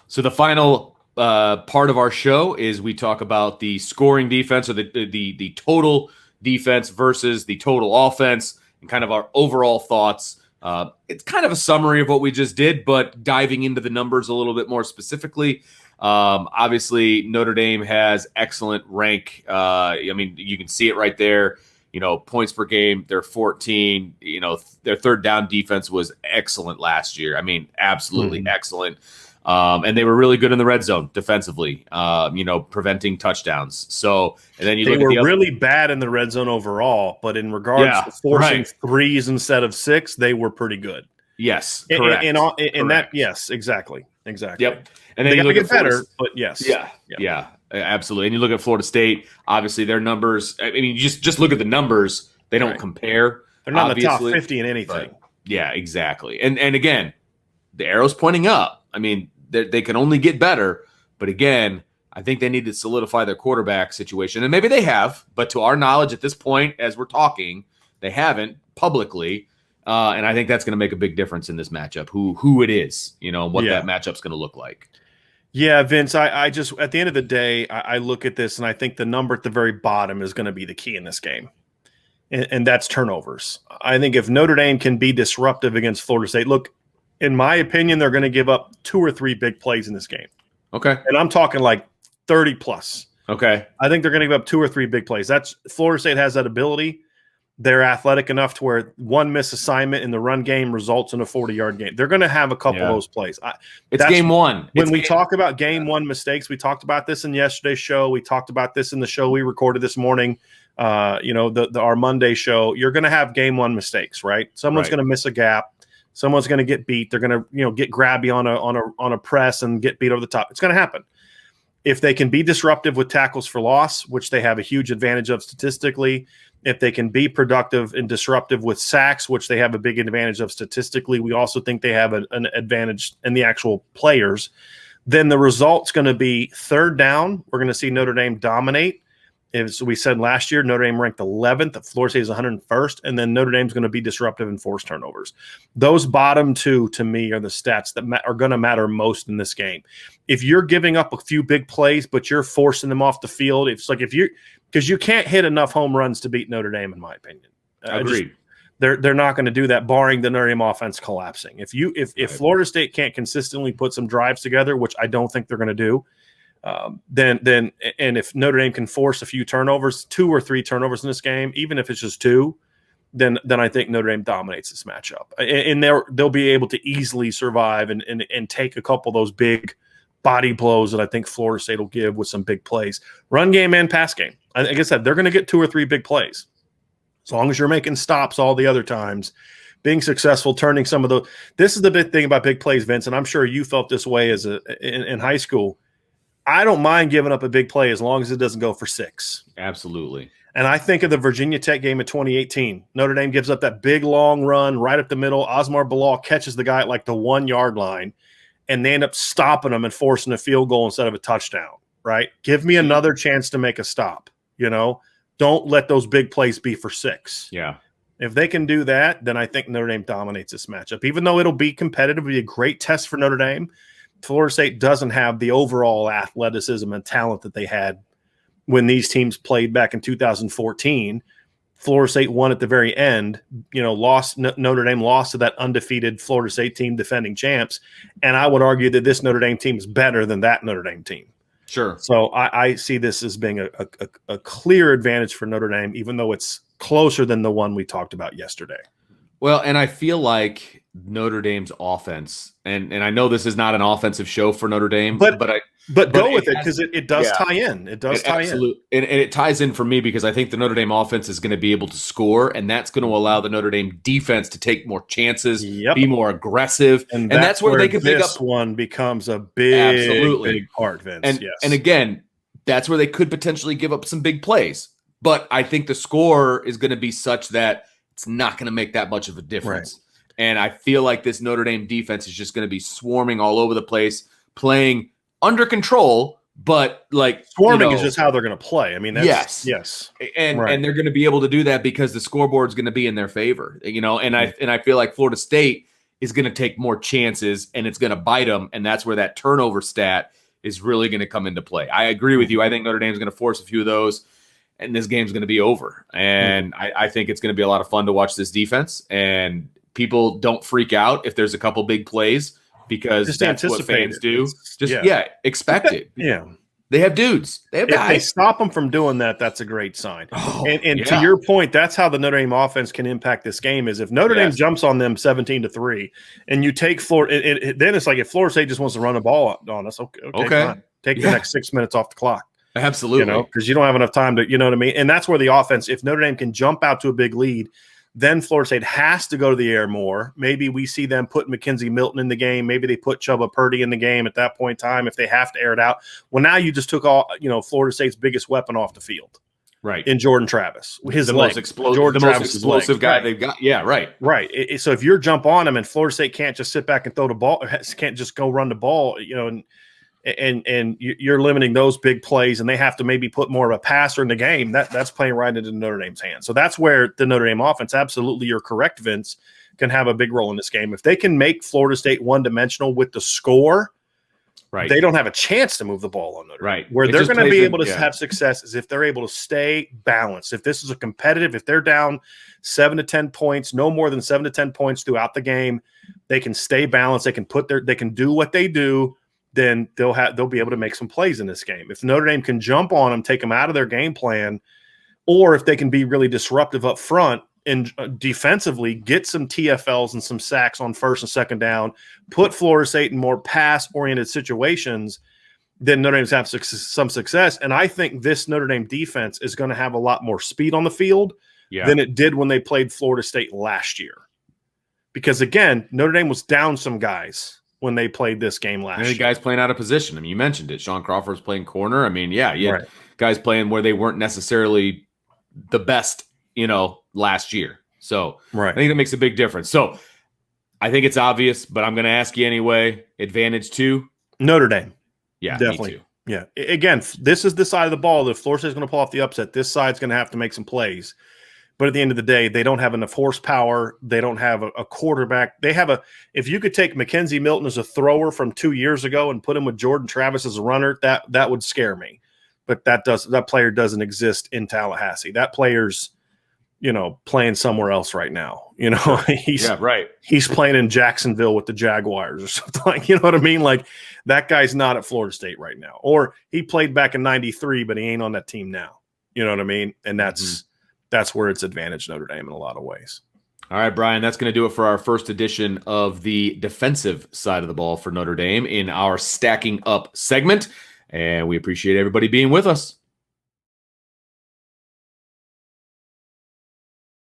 So the final part of our show is we talk about the scoring defense, or the total defense versus the total offense, and kind of our overall thoughts. It's kind of a summary of what we just did, but diving into the numbers a little bit more specifically. Obviously, Notre Dame has excellent rank. I mean, you can see it right there. Points per game, they're 14. Their third down defense was excellent last year. I mean, absolutely excellent. And they were really good in the red zone defensively, preventing touchdowns. So, and then they were really bad in the red zone overall, but in regards to forcing threes instead of 6, they were pretty good. Yes, correct. And that, yes, exactly. Yep. And then they got to get better, but yes. Yeah, absolutely. And you look at Florida State, obviously their numbers, I mean, just look at the numbers. They don't compare. They're not in the top 50 in anything. But, yeah, exactly. And again, the arrow's pointing up. I mean, they can only get better. But again, I think they need to solidify their quarterback situation. And maybe they have, but to our knowledge at this point, as we're talking, they haven't publicly. And I think that's going to make a big difference in this matchup, who it is, what that matchup's going to look like. Yeah, Vince, I just, at the end of the day, I look at this and I think the number at the very bottom is going to be the key in this game. And that's turnovers. I think if Notre Dame can be disruptive against Florida State, look, in my opinion, they're going to give up 2 or 3 big plays in this game. Okay. And I'm talking like 30 plus. Okay. I think they're going to give up 2 or 3 big plays. Florida State has that ability. They're athletic enough to where one misassignment in the run game results in a 40-yard game. They're going to have a couple of those plays. It's game one. When we talk about game one mistakes, we talked about this in yesterday's show. We talked about this in the show we recorded this morning. Our Monday show. You're going to have game one mistakes, right? Someone's going to miss a gap. Someone's going to get beat. They're going to, get grabby on a press and get beat over the top. It's going to happen. If they can be disruptive with tackles for loss, which they have a huge advantage of statistically, if they can be productive and disruptive with sacks, which they have a big advantage of statistically, we also think they have an advantage in the actual players, then the result's going to be third down. We're going to see Notre Dame dominate. As we said last year, Notre Dame ranked 11th. Florida State is 101st, and then Notre Dame's going to be disruptive and force turnovers. Those bottom 2, to me, are the stats that are going to matter most in this game. If you're giving up a few big plays, but you're forcing them off the field, it's like because you can't hit enough home runs to beat Notre Dame, in my opinion. Agreed. They're not going to do that, barring the Notre Dame offense collapsing. If Florida State can't consistently put some drives together, which I don't think they're going to do, then if Notre Dame can force a few turnovers, 2 or 3 turnovers in this game, even if it's just 2, then I think Notre Dame dominates this matchup, and they'll be able to easily survive and take a couple of those big body blows that I think Florida State will give with some big plays, run game and pass game. Like I said, they're going to get 2 or 3 big plays, as long as you're making stops all the other times, being successful, turning some of those. This is the big thing about big plays, Vince, and I'm sure you felt this way in high school. I don't mind giving up a big play as long as it doesn't go for 6. Absolutely. And I think of the Virginia Tech game of 2018. Notre Dame gives up that big long run right up the middle. Osmar Bilal catches the guy at like the 1-yard line, and they end up stopping them and forcing a field goal instead of a touchdown, right? Give me another chance to make a stop, Don't let those big plays be for 6. Yeah. If they can do that, then I think Notre Dame dominates this matchup. Even though it'll be competitive, it'll be a great test for Notre Dame, Florida State doesn't have the overall athleticism and talent that they had when these teams played back in 2014. Florida State won at the very end, Notre Dame lost to that undefeated Florida State team, defending champs. And I would argue that this Notre Dame team is better than that Notre Dame team. Sure. So I see this as being a clear advantage for Notre Dame, even though it's closer than the one we talked about yesterday. Well, and I feel like Notre Dame's offense, and I know this is not an offensive show for Notre Dame, but go with it because it does tie in. It does tie in. And it ties in for me because I think the Notre Dame offense is going to be able to score, and that's going to allow the Notre Dame defense to take more chances, be more aggressive, and that's where they can pick up. One becomes a big part, Vince. And again, that's where they could potentially give up some big plays, but I think the score is going to be such that it's not going to make that much of a difference. Right. And I feel like this Notre Dame defense is just going to be swarming all over the place, playing under control, but like swarming is just how they're going to play. I mean, yes. And they're going to be able to do that because the scoreboard is going to be in their favor, and I feel like Florida State is going to take more chances and it's going to bite them. And that's where that turnover stat is really going to come into play. I agree with you. I think Notre Dame is going to force a few of those, and this game's going to be over. And I think it's going to be a lot of fun to watch this defense. And people don't freak out if there's a couple big plays, because that's what fans do. Expect it. Yeah. They have dudes. They have guys. If they stop them from doing that, that's a great sign. And to your point, that's how the Notre Dame offense can impact this game. Is if Notre Dame jumps on them 17-3, and you take Florida, then it's like if Florida State just wants to run the ball on us, okay. Fine. Take the next 6 minutes off the clock. Absolutely, because you don't have enough time to, you know what I mean. And that's where the offense, if Notre Dame can jump out to a big lead, then Florida State has to go to the air more. Maybe we see them put McKenzie Milton in the game. Maybe they put Chubba Purdy in the game at that point in time if they have to air it out. Well, now you just took all Florida State's biggest weapon off the field, right? In Jordan Travis, the most explosive guy they've got. Yeah, right. So if you're jump on them and Florida State can't just sit back and throw the ball, can't just go run the ball, and you're limiting those big plays, and they have to maybe put more of a passer in the game. That's playing right into Notre Dame's hands. So that's where the Notre Dame offense, absolutely, you're correct, Vince, can have a big role in this game. If they can make Florida State one-dimensional with the score, right, they don't have a chance to move the ball on Notre Dame. Right. Where they're going to be able to have success is if they're able to stay balanced. If this is a competitive, if they're down 7 to 10 points, no more than 7 to 10 points throughout the game, they can stay balanced. They can do what they do. Then they'll be able to make some plays in this game. If Notre Dame can jump on them, take them out of their game plan, or if they can be really disruptive up front and defensively get some TFLs and some sacks on first and second down, put Florida State in more pass-oriented situations, then Notre Dame's have some success. And I think this Notre Dame defense is going to have a lot more speed on the field than it did when they played Florida State last year. Because, again, Notre Dame was down some guys when they played this game last year. Guys playing out of position. I mean, you mentioned it. Sean Crawford's playing corner. I mean, guys playing where they weren't necessarily the best, last year. So I think that makes a big difference. So I think it's obvious, but I'm going to ask you anyway. Advantage to Notre Dame. Yeah, definitely. Me too. Yeah. Again, this is the side of the ball. If Florida State's going to pull off the upset, this side's going to have to make some plays. But at the end of the day, they don't have enough horsepower. They don't have a quarterback. If you could take McKenzie Milton as a thrower from 2 years ago and put him with Jordan Travis as a runner, that would scare me. But that player doesn't exist in Tallahassee. That player's, playing somewhere else right now. He's playing in Jacksonville with the Jaguars or something like, you know what I mean? Like that guy's not at Florida State right now. Or he played back in 93, but he ain't on that team now. You know what I mean? And that's where it's advantaged Notre Dame in a lot of ways. All right, Brian, that's going to do it for our first edition of the defensive side of the ball for Notre Dame in our Stacking Up segment. And we appreciate everybody being with us.